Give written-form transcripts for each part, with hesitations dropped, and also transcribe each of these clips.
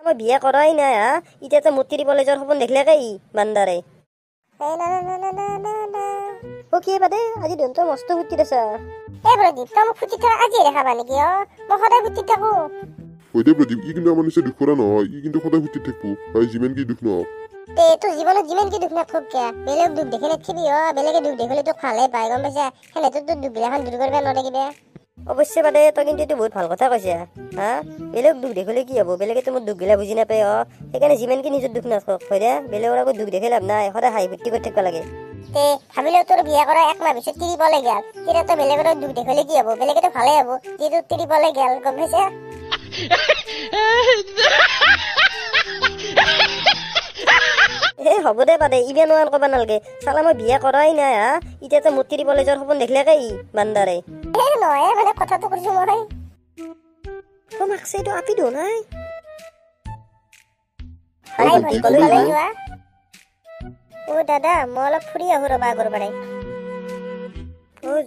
মই বিয়া কৰাই নাই হা ইতিয়াতে মূৰ্তি কলেজৰ সপোন দেখিলে ই বান্দাৰে ও কি বাদে আজি দিনটো মস্ত ফুটি আছা এ প্ৰদীপ তই মোক ফুটি থকা আজি দেখাবা নেকি মই সদায় ফুটি থাকো হয় দে প্ৰদীপ ই কিন্তু আমাৰ নিচিনা দুখ কৰা নহয় ই কিন্তু সদায় ফুটি থাকিব ভাই যিমান কি দুখ নহওক তে তোৰ জীৱনত যিমান কি দুখ নাথাকক কিয়া বেলেগ দুখ দেখি নাথাকিবি বেলেগে দুখ দেখিলে তোক ভালে পায় গম পাইছা সেনেতো তোৰ দুখবিলাখন দূৰ কৰিব নোৱাৰে কিবা অৱশ্যে বাদে তই কিন্তু এইটো বহুত ভাল কথা কৈছা হা বেলেগ দুখ দেখিলে কি হ'ব বেলেগে তোমাৰ দুখগিলা বুজি নাপায় সেইকাৰণে যিমানকি নিজৰ দুখ নাথাকক হয় দে বেলেগৰ আকৌ দুখ দেখি লাভ নাই সদায় হাঁহি ফূৰ্তি কৰি থাকিব লাগে তে ভাবিলেও তোৰ বিয়া কৰা এক মাহ পিছত তিৰিবলে গেল তেতিয়া তই বেলেগৰ দুখ দেখিলে কি হ'ব বেলেগেতো ভালে হ'ব যিহেতু তিৰিবলে গেল গম পাইছা হ'ব দে বাদে ইবে নোৱাৰ ক'ব নালাগে চালা মই বিয়া কৰাই নাই হা ইতিয়াতে মূৰ্তি কলেজৰ সপোন দেখিলে ই বান্দাৰে নহয় মানে কথাটো কৈছো মই মাকছে এইটো আপি দিও নাই ও দাদা মই অলপ ফুৰি আহো ৰবা আগৰ পৰাই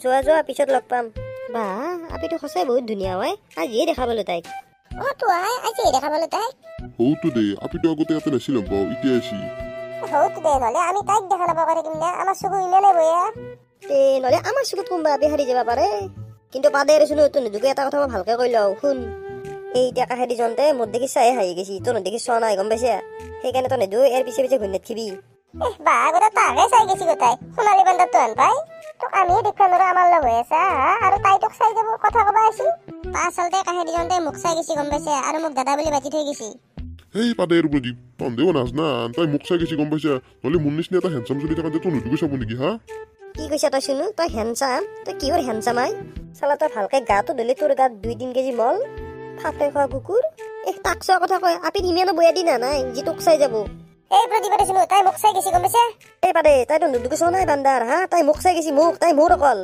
যোৱা পিছত লগ পাম বা আপিটো সঁচাই বহুত ধুনীয়া হয় আজিয়ে দেখা পালো তাইক তো আজিয়ে দেখা পালো তাইক হৌতো দে আপিটো আগতে ইয়াতে নাছিল পাওঁ এতিয়া আছি হৌতো দে নহ'লে আমি তাইক দেখা নাপাব পাৰিম নে আমাৰ চকু ইমানে বয়া নহ'লে আমাৰ চকুত কোনোবা আপি হাৰি যাব পাৰে কিন্তু পাদে ৰচোন তোৰ নুদুকে এটা কথা মই ভালকে কৈ লওঁ শুন এই এতিয়া কাষেদি জনতে মোৰ দেখি চাই হাঁহি গৈছি তোৰ দেখি চোৱা নাই গম পাইছা সেইকাৰণে তই নেদু ইয়াৰ পিছে পিছে ঘূৰি নাথকিবি আগতে তাকে চাই গৈছি গোটাই সোণালী বান্দাৰ তোহান পাই তোক আমিয়ে দেখুৱা নোৱাৰো আমাৰ লগ হৈ আছা আৰু তাই তোক চাই যাব কথা কবা আছিল আচলতে কাষেদি জনতে মোক চাই গৈছি গম পাইছা আৰু মোক দাদা বুলি মাতি থৈ গৈছি এই পাদে আৰু প্ৰদীপ তন্দেও নাজনা তাই মোক চাই গৈছি গম পাইছা নহ'লে মোৰ নিচিনা এটা হেণ্ডচাম চলি থাকোঁতে তই নুদুকে চাব নেকি হা কি কৈছা তই শুনো তই হেণ্ডচাম তই কিহৰ হেণ্ডচাম আই চালা তই ভালকে গাটো ধুলি তোৰ গাত 2-3 কেজি মল ফাপে খোৱা কুকুৰ তাক চোৱা কথা কয় আপি ইমানো বয়া দিনা নাই যি তোক চাই যাব এই প্ৰতিবাদে শুনো তাই মোক চাই গৈছি গম পাইছা এই পাদে তাইতো নুদুকে চোৱা নাই বান্দাৰ হা তাই মোক চাই গৈছি মোক তাই মোৰ অকল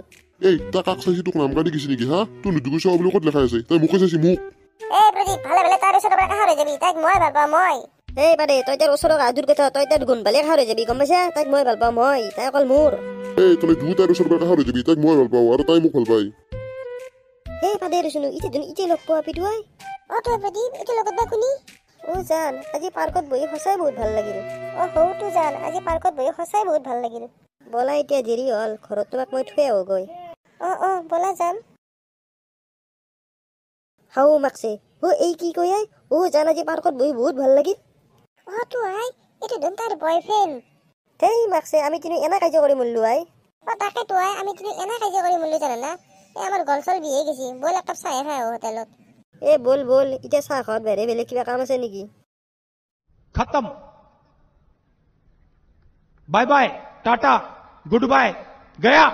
এই তাই কাক চাইছি তোক নাম কাঢ়ি গৈছি নেকি হা তই নুদুকে চাব বুলি ক'ত লেখা আছে তাই মোকে চাইছি মোক এই প্ৰদীপ ভালে তাৰ ওচৰৰ পৰা কাষৰ হৈ যাবি তাইক মই ভাল পাওঁ মই এই পাদে তই তাৰ ওচৰৰ আদুৰ কথা তই তাৰ গুণ ভালে কাষৰ হৈ যাবি গম পাইছা তাইক মই ভাল পাওঁ মই তাই অকল মোৰ এই তই দুটাৰ ওচৰৰ পৰা কাষৰ হৈ যাবি তাইক মই ভাল পাওঁ আৰু তাই মোক ভাল পায় এই পাদে ৰচোন ইতিয়া লগ পোৱা আপিটো আই তই প্ৰদীপ এইটো লগত বা কোনি জান আজি পাৰ্কত বহি সঁচাই বহুত ভাল লাগিল হৌতো জান আজি পাৰ্কত বহি সঁচাই বহুত ভাল লাগিল বলা এতিয়া দেৰি হ'ল ঘৰত তোমাক মই থৈ আহো গৈ বলা যাম হাও মাকছে এই কি কয় আই জান আজি পাৰ্কত বহি বহুত ভাল লাগিল তো আই এইটো দেখোন তাৰ বয়ফ্ৰেণ্ড এই মাকছে আমি তিনি এনা কাৰ্য কৰি মৰিলো আই তাকে তো আই আমি তিনি এনা কাৰ্য কৰি মৰিলো জানা না আমাৰ গল চল বিয়ে গৈছি বল এক কাপ চাহ খাই আহো হোটেলত বল এতিয়া চাহ খোৱাত বাহিৰে বেলেগ কিবা কাম আছে নেকি खत्म bye bye tata good bye गया